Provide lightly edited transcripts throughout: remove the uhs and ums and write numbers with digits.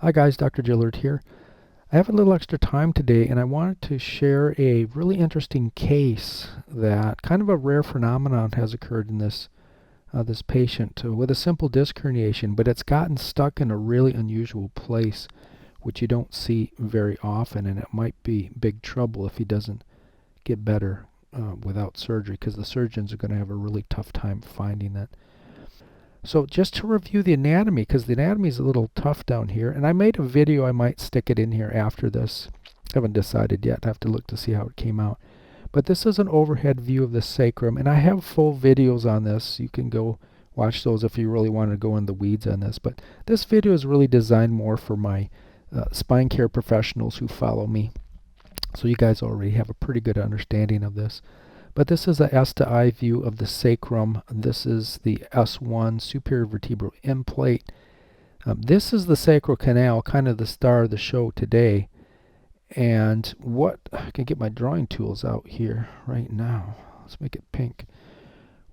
Hi guys, Dr. Gillard here. I have a little extra time today and I wanted to share a really interesting case that kind of a rare phenomenon has occurred in this patient with a simple disc herniation, but it's gotten stuck in a really unusual place which you don't see very often, and it might be big trouble if he doesn't get better without surgery, because the surgeons are going to have a really tough time finding that. So just to review the anatomy, because the anatomy is a little tough down here, and I made a video, I might stick it in here after this. I haven't decided yet, I have to look to see how it came out. But this is an overhead view of the sacrum, and I have full videos on this. You can go watch those if you really want to go in the weeds on this. But this video is really designed more for my spine care professionals who follow me. So you guys already have a pretty good understanding of this. But this is a S to I view of the sacrum. This is the S1 superior vertebral end plate. This is the sacral canal, kind of the star of the show today. And what, I can get my drawing tools out here right now. Let's make it pink.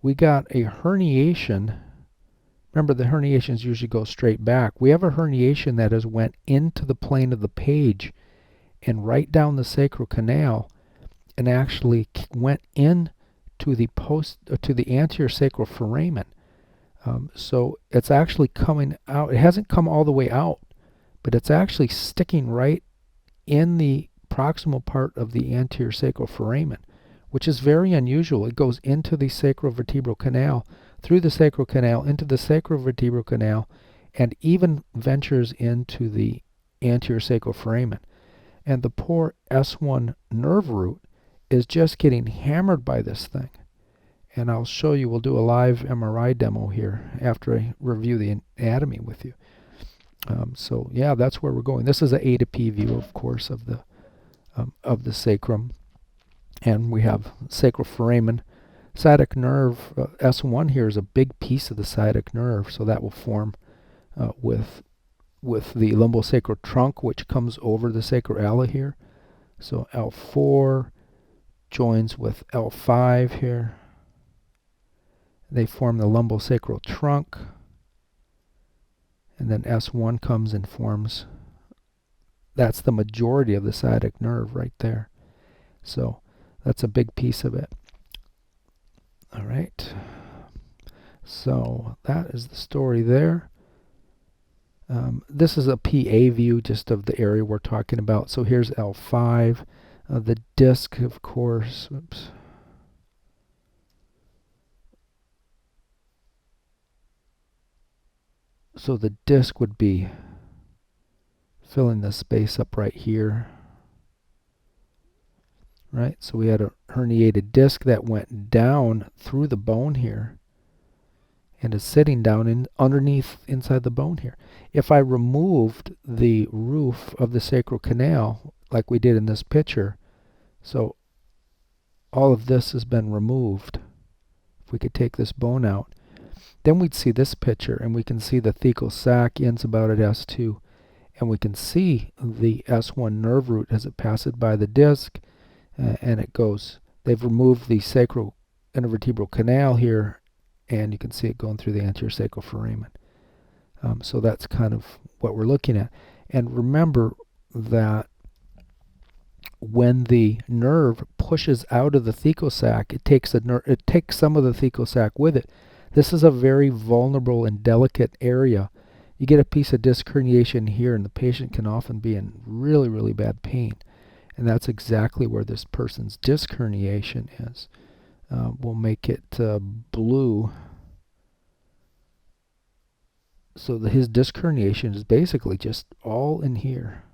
We got a herniation. Remember, the herniations usually go straight back. We have a herniation that has went into the plane of the page and right down the sacral canal, and actually went in to the anterior sacral foramen. So it's actually coming out. It hasn't come all the way out, but it's actually sticking right in the proximal part of the anterior sacral foramen, which is very unusual. It goes into the sacrovertebral canal, through the sacral canal, into the sacrovertebral canal, and even ventures into the anterior sacral foramen. And the poor S1 nerve root is just getting hammered by this thing. And I'll show you, we'll do a live MRI demo here after I review the anatomy with you. So yeah, that's where we're going. This is a to P view, of course, of the sacrum. And we have sacral foramen. Sciatic nerve, S1 here is a big piece of the sciatic nerve, so that will form with the lumbosacral trunk, which comes over the sacroala here. So L4 joins with L5 here. They form the lumbosacral trunk. And then S1 comes and forms. That's the majority of the sciatic nerve right there. So that's a big piece of it. All right. So that is the story there. This is a PA view just of the area we're talking about. So here's L5. The disc, of course. Oops. So the disc would be filling the space up right here. Right? So we had a herniated disc that went down through the bone here and is sitting down underneath inside the bone here. If I removed the roof of the sacral canal like we did in this picture, so all of this has been removed. If we could take this bone out, then we'd see this picture, and we can see the thecal sac ends about at S2, and we can see the S1 nerve root as it passes by the disc, and it goes. They've removed the sacral intervertebral canal here, and you can see it going through the anterior sacral foramen. So that's kind of what we're looking at. And remember that when the nerve pushes out of the thecal sac, it takes some of the thecal sac with it. This is a very vulnerable and delicate area. You get a piece of disc herniation here, and the patient can often be in really, really bad pain. And that's exactly where this person's disc herniation is. We'll make it blue. So his disc herniation is basically just all in here.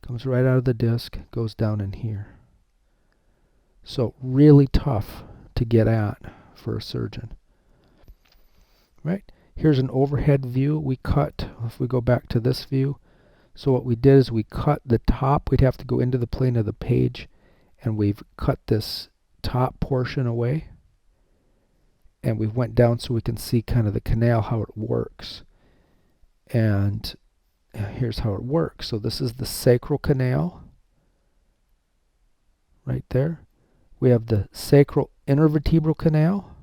Comes right out of the disc, goes down in here. So really tough to get at for a surgeon. Right? Here's an overhead view we cut. If we go back to this view, so what we did is we cut the top. We'd have to go into the plane of the page, and we've cut this top portion away. And we went down so we can see kind of the canal, how it works. And here's how it works. So this is the sacral canal right there. We have the sacral intervertebral canal.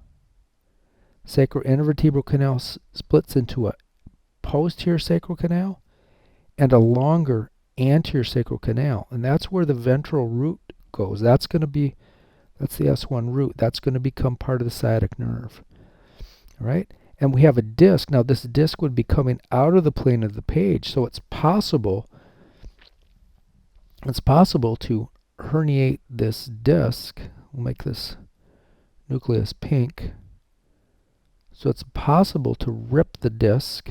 Sacral intervertebral canal splits into a posterior sacral canal and a longer anterior sacral canal, and that's where the ventral root goes. That's the S1 root. That's going to become part of the sciatic nerve. All right? And we have a disc. Now this disc would be coming out of the plane of the page, so it's possible to herniate this disc. We'll make this nucleus pink. So it's possible to rip the disc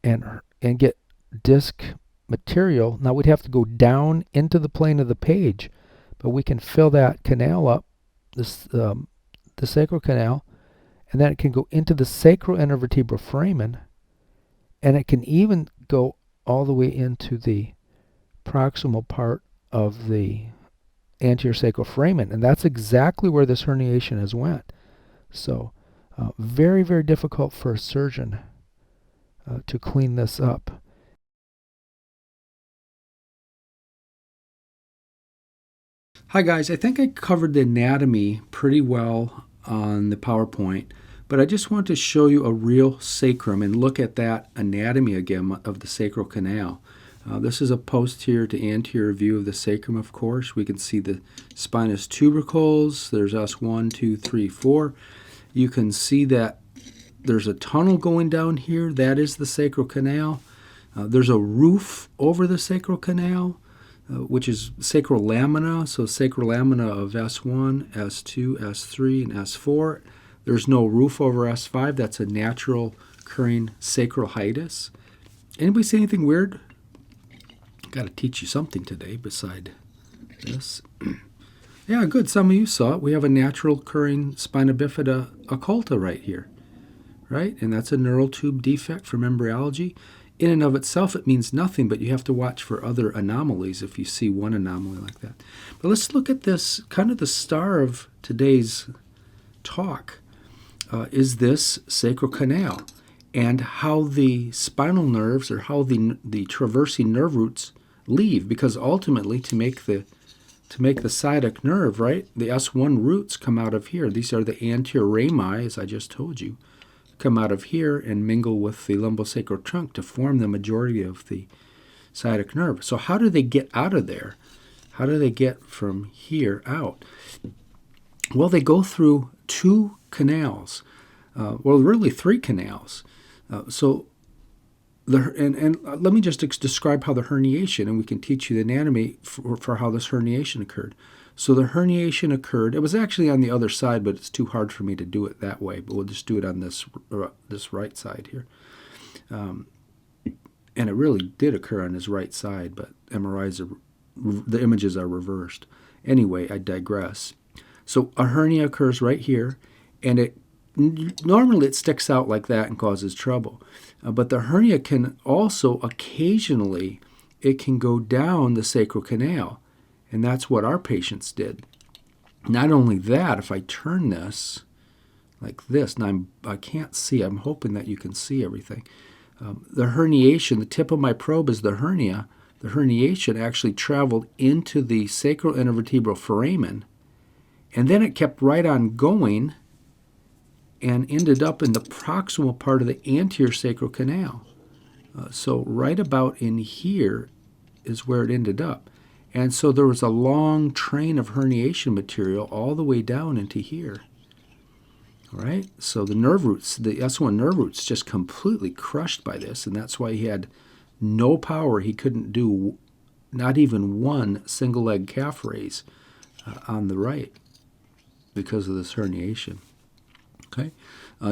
and get disc material. Now we'd have to go down into the plane of the page, but we can fill that canal up, the sacral canal, and then it can go into the sacral intervertebral foramen, and it can even go all the way into the proximal part of the anterior sacral foramen, and that's exactly where this herniation has went. So very, very difficult for a surgeon to clean this up. Hi guys, I think I covered the anatomy pretty well on the PowerPoint, but I just want to show you a real sacrum and look at that anatomy again of the sacral canal. This is a posterior to anterior view of the sacrum, of course. We can see the spinous tubercles. There's S1, 2, 3, 4. You can see that there's a tunnel going down here. That is the sacral canal. There's a roof over the sacral canal, which is sacral lamina. So sacral lamina of S1, S2, S3, and S4. There's no roof over S5. That's a natural occurring sacral hiatus. Anybody see anything weird? Got to teach you something today beside this. Yeah, good. Some of you saw it. We have a natural occurring spina bifida occulta right here, right? And that's a neural tube defect from embryology. In and of itself, it means nothing, but you have to watch for other anomalies if you see one anomaly like that. But let's look at this, kind of the star of today's talk, is this sacral canal and how the spinal nerves or how the traversing nerve roots leave, because ultimately to make the sciatic nerve, right, the S1 roots come out of here. These are the anterior rami, as I just told you, come out of here and mingle with the lumbosacral trunk to form the majority of the sciatic nerve. So how do they get out of there? How do they get from here out? Well, they go through two canals. Well, really three canals. And let me just describe how the herniation, and we can teach you the anatomy for how this herniation occurred. So the herniation occurred. It was actually on the other side, but it's too hard for me to do it that way. But we'll just do it on this right side here. And it really did occur on his right side, but the images are reversed. Anyway, I digress. So a hernia occurs right here, and normally it sticks out like that and causes trouble. But the hernia can also occasionally, it can go down the sacral canal. And that's what our patients did. Not only that, if I turn this like this, and I can't see, I'm hoping that you can see everything. The herniation, the tip of my probe is the hernia. The herniation actually traveled into the sacral intervertebral foramen, and then it kept right on going and ended up in the proximal part of the anterior sacral canal. So right about in here is where it ended up. And so there was a long train of herniation material all the way down into here. All right? So the nerve roots, the S1 nerve roots, just completely crushed by this, and that's why he had no power. He couldn't do not even one single leg calf raise on the right because of this herniation. Okay?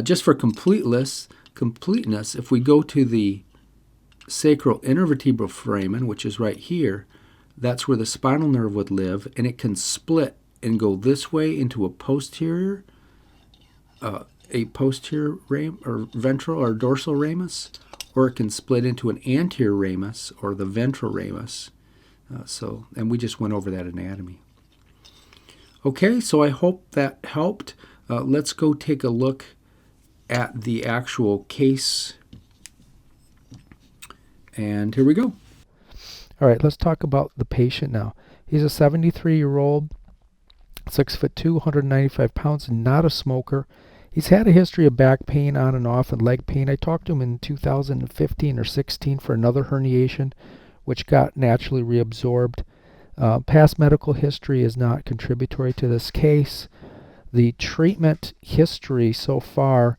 Just for completeness, if we go to the sacral intervertebral foramen, which is right here, that's where the spinal nerve would live, and it can split and go this way into a posterior or ventral or dorsal ramus, or it can split into an anterior ramus or the ventral ramus. And we just went over that anatomy. Okay, so I hope that helped. Let's go take a look at the actual case. And here we go. All right, let's talk about the patient now. He's a 73-year-old, 6'2", 195 pounds, not a smoker. He's had a history of back pain on and off and leg pain. I talked to him in 2015 or 16 for another herniation, which got naturally reabsorbed. Past medical history is not contributory to this case. The treatment history so far,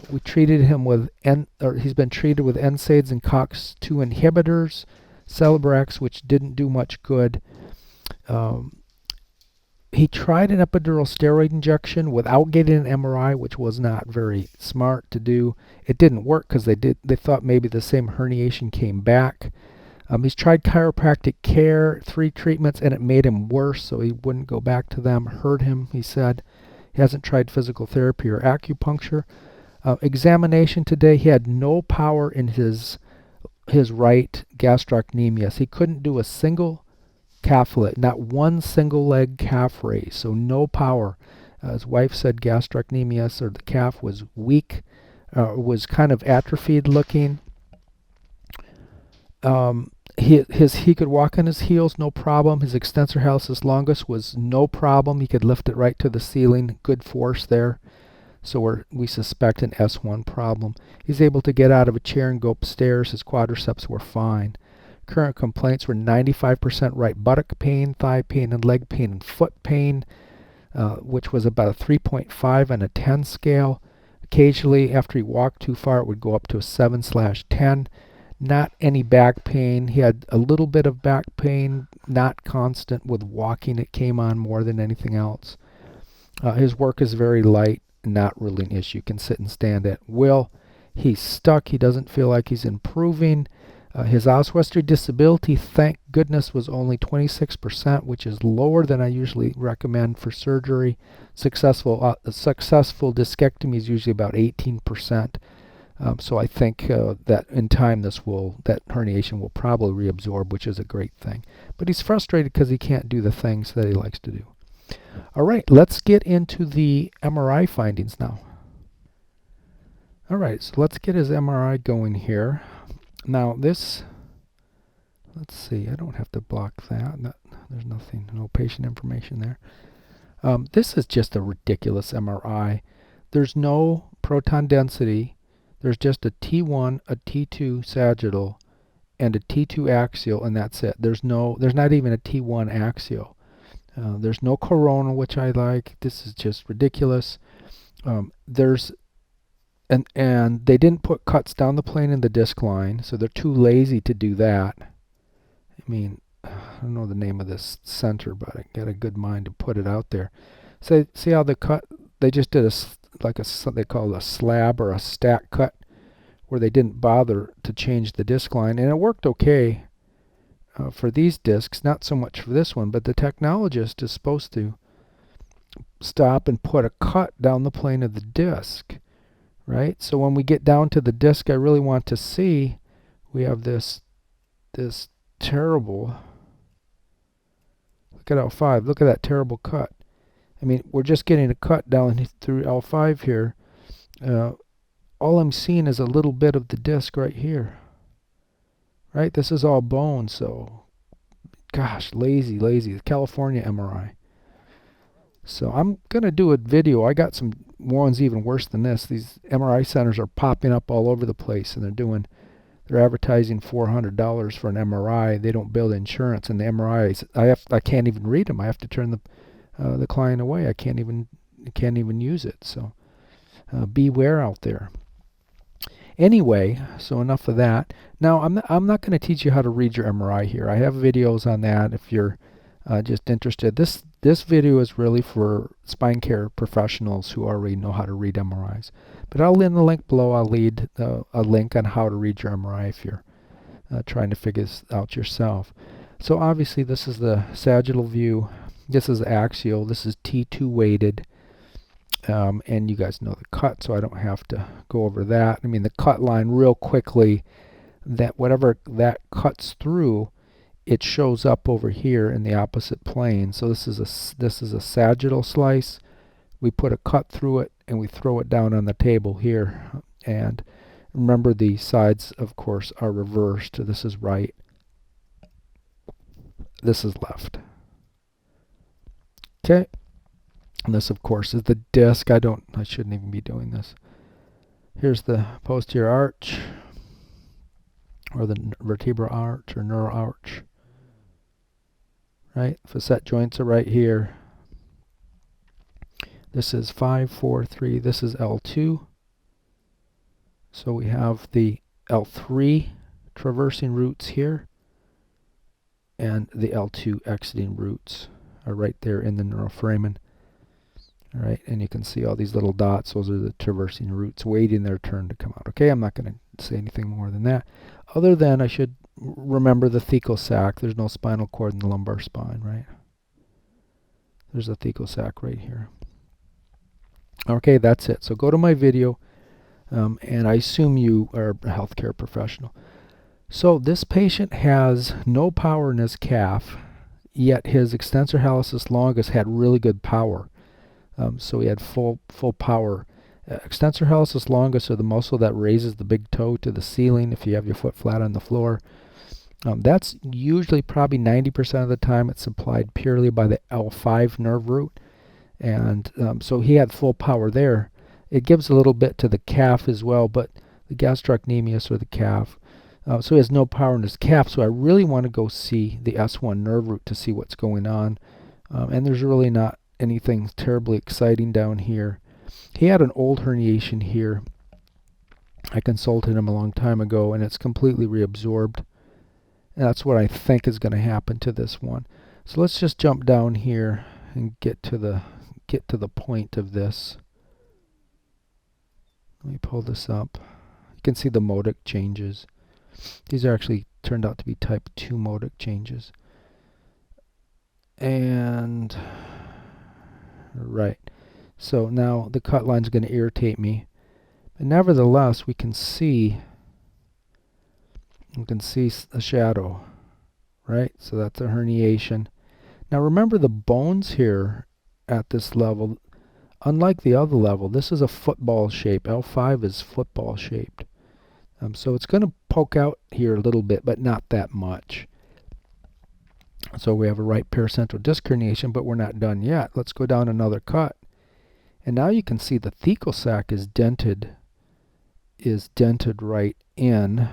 we treated him with, he's been treated with NSAIDs and COX-2 inhibitors, Celebrex, which didn't do much good. He tried an epidural steroid injection without getting an MRI, which was not very smart to do. It didn't work because they thought maybe the same herniation came back. He's tried chiropractic care, 3 treatments, and it made him worse, so he wouldn't go back to them. Hurt him, he said. He hasn't tried physical therapy or acupuncture. Examination today, he had no power in his right gastrocnemius. He couldn't do a single calf lift, not one single leg calf raise, so no power. His wife said gastrocnemius, or the calf, was weak, was kind of atrophied looking. He could walk on his heels, no problem. His extensor hallucis longus was no problem. He could lift it right to the ceiling, good force there. So we suspect an S1 problem. He's able to get out of a chair and go upstairs. His quadriceps were fine. Current complaints were 95% right buttock pain, thigh pain, and leg pain, and foot pain, which was about a 3.5 on a 10 scale. Occasionally, after he walked too far, it would go up to a 7/10. Not any back pain. He had a little bit of back pain, not constant. With walking, it came on more than anything else. His work is very light, not really an issue. Can sit and stand at will. He's stuck. He doesn't feel like he's improving. His oswestry disability, thank goodness, was only 26%, which is lower than I usually recommend for surgery. Successful discectomy is usually about 18%. So I think that in time that herniation will probably reabsorb, which is a great thing. But he's frustrated because he can't do the things that he likes to do. All right, let's get into the MRI findings now. All right, so let's get his MRI going here. Now this, let's see, I don't have to block that. There's nothing, no patient information there. This is just a ridiculous MRI. There's no proton density. There's just a T1, a T2 sagittal, and a T2 axial, and that's it. There's not even a T1 axial. There's no coronal, which I like. This is just ridiculous. And they didn't put cuts down the plane in the disc line, so they're too lazy to do that. I mean, I don't know the name of this center, but I got a good mind to put it out there. So see how the cut, they just did they call it a slab or a stack cut, where they didn't bother to change the disc line, and it worked okay for these discs, not so much for this one, but the technologist is supposed to stop and put a cut down the plane of the disc. Right? So when we get down to the disc, I really want to see, we have this terrible, look at L5, look at that terrible cut. I mean, we're just getting a cut down through L5 here. All I'm seeing is a little bit of the disc right here. Right? This is all bone, so gosh, lazy. The California MRI. So I'm going to do a video. I got some ones even worse than this. These MRI centers are popping up all over the place, and they're advertising $400 for an MRI. They don't bill insurance, and the MRIs, I can't even read them. I have to turn the client away. I can't even use it. So beware out there. Anyway, so enough of that. Now I'm not going to teach you how to read your MRI here. I have videos on that if you're just interested. This video is really for spine care professionals who already know how to read MRIs. But I'll in the link below, I'll lead a link on how to read your MRI if you're trying to figure this out yourself. So obviously this is the sagittal view. This is axial. This is T2 weighted. And you guys know the cut, so I don't have to go over that. I mean, the cut line real quickly, that whatever that cuts through, it shows up over here in the opposite plane. So this is a sagittal slice. We put a cut through it and we throw it down on the table here. And remember, the sides, of course, are reversed. This is right. This is left. Okay. And this, of course, is the disc. I shouldn't even be doing this. Here's the posterior arch, or the vertebral arch, or neural arch. Right? Facet joints are right here. This is 5, 4, 3. This is L2. So we have the L3 traversing roots here, and the L2 exiting roots are right there in the neuroforamen. All right, and you can see all these little dots. Those are the traversing roots waiting their turn to come out. Okay, I'm not going to say anything more than that, other than I should remember the thecal sac. There's no spinal cord in the lumbar spine, right? There's a thecal sac right here. Okay, that's it. So go to my video, and I assume you are a healthcare professional. So this patient has no power in his calf, yet his extensor hallucis longus had really good power. So he had full power. Extensor hallucis longus, are the muscle that raises the big toe to the ceiling if you have your foot flat on the floor. That's usually probably 90% of the time it's supplied purely by the L5 nerve root. And so he had full power there. It gives a little bit to the calf as well, but the gastrocnemius, or the calf. So he has no power in his calf, so I really want to go see the S1 nerve root to see what's going on. And there's really not anything terribly exciting down here. He had an old herniation here. I consulted him a long time ago, and it's completely reabsorbed. And that's what I think is going to happen to this one. So let's just jump down here and get to the point of this. Let me pull this up. You can see the modic changes. These are actually turned out to be type 2 modic changes. And right. So now the cut line is going to irritate me. But nevertheless, we can see a shadow, right? So that's a herniation. Now remember, the bones here at this level, unlike the other level, this is a football shape. L5 is football shaped. So it's going to poke out here a little bit, but not that much. So we have a right paracentral disc herniation, but we're not done yet. Let's go down another cut. And now you can see the thecal sac is dented right in.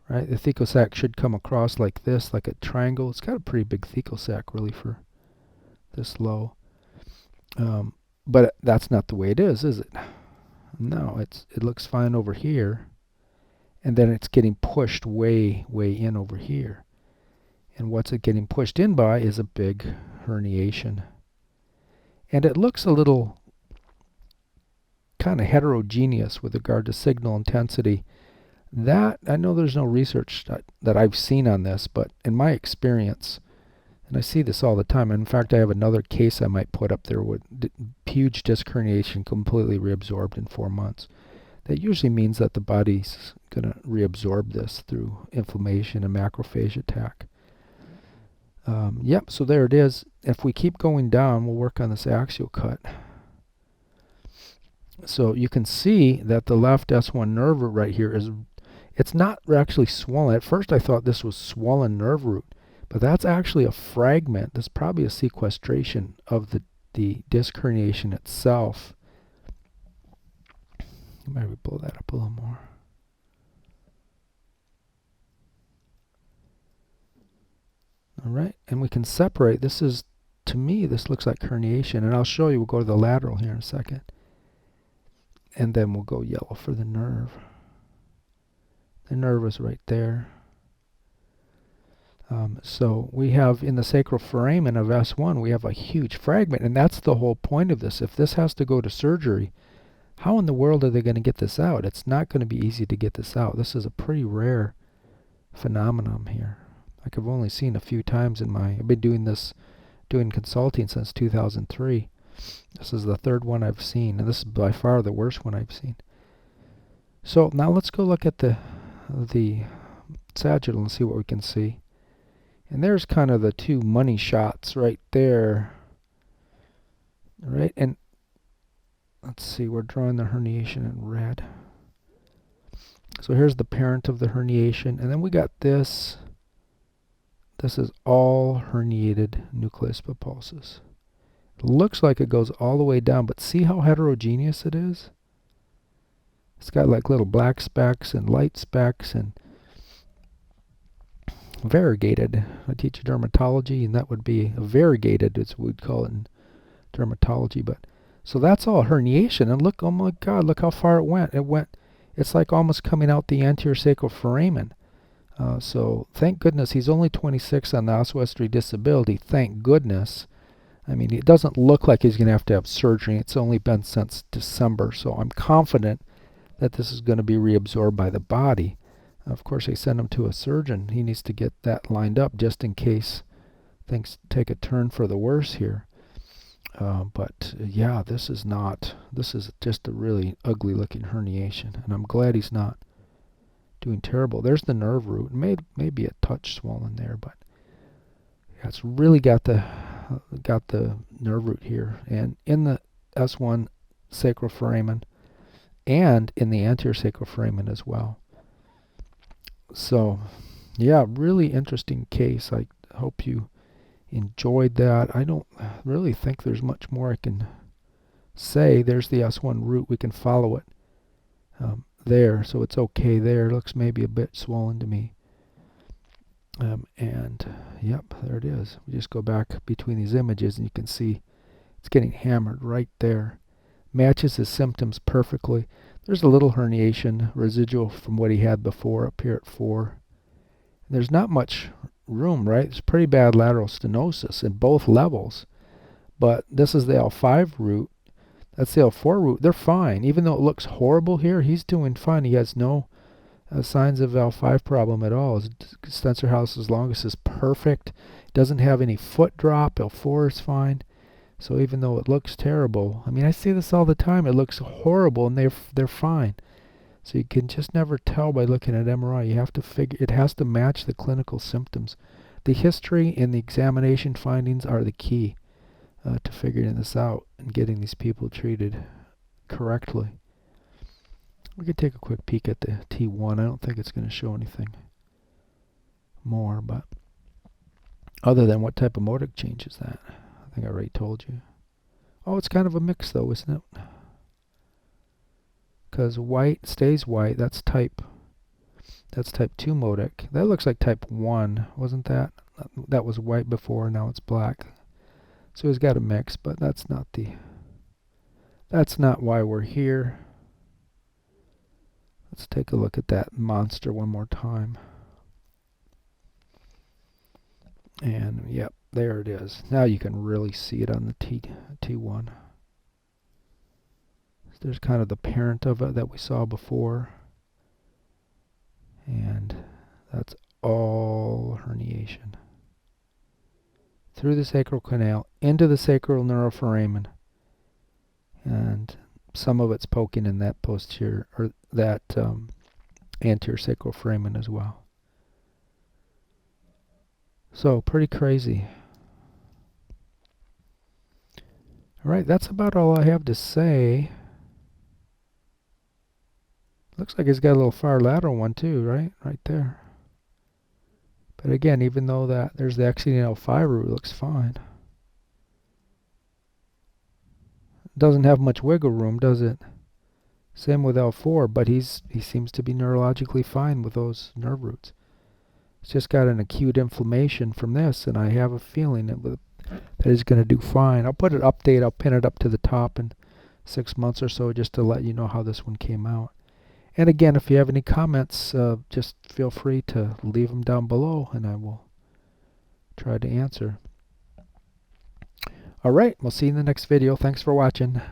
Right? The thecal sac should come across like this, like a triangle. It's got a pretty big thecal sac, really, for this low. But that's not the way it is it? No, it looks fine over here. And then it's getting pushed way in over here. And what's it getting pushed in by is a big herniation. And it looks a little kind of heterogeneous with regard to signal intensity. That, I know there's no research that I've seen on this, but in my experience, and I see this all the time. In fact, I have another case I might put up there with huge disc herniation completely reabsorbed in 4 months. That usually means that the body's going to reabsorb this through inflammation and macrophage attack. Yep, so there it is. If we keep going down, we'll work on this axial cut. So you can see that the left S1 nerve root right here it's not actually swollen. At first I thought this was swollen nerve root, but that's actually a fragment. That's probably a sequestration of the disc herniation itself. Maybe pull that up a little more. All right, and we can separate. This is, to me, this looks like herniation, and I'll show you. We'll go to the lateral here in a second. And then we'll go yellow for the nerve. The nerve is right there. So we have in the sacral foramen of S1, we have a huge fragment, and that's the whole point of this. If this has to go to surgery, how in the world are they going to get this out? It's not going to be easy to get this out. This is a pretty rare phenomenon here. Like I've only seen a few times I've been doing consulting since 2003. This is the third one I've seen, and this is by far the worst one I've seen. So now let's go look at the sagittal and see what we can see. And there's kind of the two money shots right there. All right, and let's see, we're drawing the herniation in red. So here's the parent of the herniation, and then we got this. This is all herniated nucleus pulposus. Looks like it goes all the way down, but see how heterogeneous it is? It's got like little black specks and light specks and variegated. I teach dermatology, and that would be variegated, is what we'd call it in dermatology. But so that's all herniation. And look, oh my God, look how far it went. It's like almost coming out the anterior sacral foramen. So thank goodness he's only 26 on the osseohistory disability. Thank goodness. I mean, it doesn't look like he's going to have surgery. It's only been since December, so I'm confident that this is going to be reabsorbed by the body. Of course, they send him to a surgeon. He needs to get that lined up just in case things take a turn for the worse here. But yeah, this is just a really ugly looking herniation, and I'm glad he's not doing terrible. There's the nerve root. Maybe a touch swollen there, but yeah, it's really got the nerve root here, and in the S1 sacral foramen and in the anterior sacral foramen as well. So yeah, really interesting case. I hope you enjoyed that. I don't really think there's much more I can say. There's the S1 root. We can follow it there, so it's okay there. It looks maybe a bit swollen to me. And yep, there it is. We just go back between these images and you can see it's getting hammered right there. Matches his symptoms perfectly. There's a little herniation residual from what he had before up here at 4. There's not much room, right? It's pretty bad lateral stenosis in both levels. But this is the L5 root. That's the L4 root. They're fine. Even though it looks horrible here, he's doing fine. He has no signs of L5 problem at all. His extensor hallucis longus is perfect. Doesn't have any foot drop. L4 is fine. So even though it looks terrible, I mean, I see this all the time. It looks horrible, and they're fine. So you can just never tell by looking at MRI. You have to figure, it has to match the clinical symptoms. The history and the examination findings are the key to figuring this out and getting these people treated correctly. We could take a quick peek at the T1. I don't think it's going to show anything more, but other than what type of motor change is that? I think I already told you. Oh, it's kind of a mix though, isn't it? Because white stays white. That's type 2 modic. That looks like type 1, wasn't that? That was white before, now it's black. So he's got a mix, but that's not why we're here. Let's take a look at that monster one more time. And yep, there it is. Now you can really see it on the T1. There's kind of the parent of it that we saw before. And that's all herniation. Through the sacral canal, into the sacral neuroforamen. And some of it's poking in that posterior, or that anterior sacral foramen as well. So, pretty crazy. Alright, that's about all I have to say. Looks like it's got a little far lateral one too, right? Right there. But again, even though there's the exuding L5 root, it looks fine. Doesn't have much wiggle room, does it? Same with L4, but he seems to be neurologically fine with those nerve roots. It's just got an acute inflammation from this, and I have a feeling that he's going to do fine. I'll put an update. I'll pin it up to the top in 6 months or so just to let you know how this one came out. And again, if you have any comments, just feel free to leave them down below, and I will try to answer. All right, we'll see you in the next video. Thanks for watching.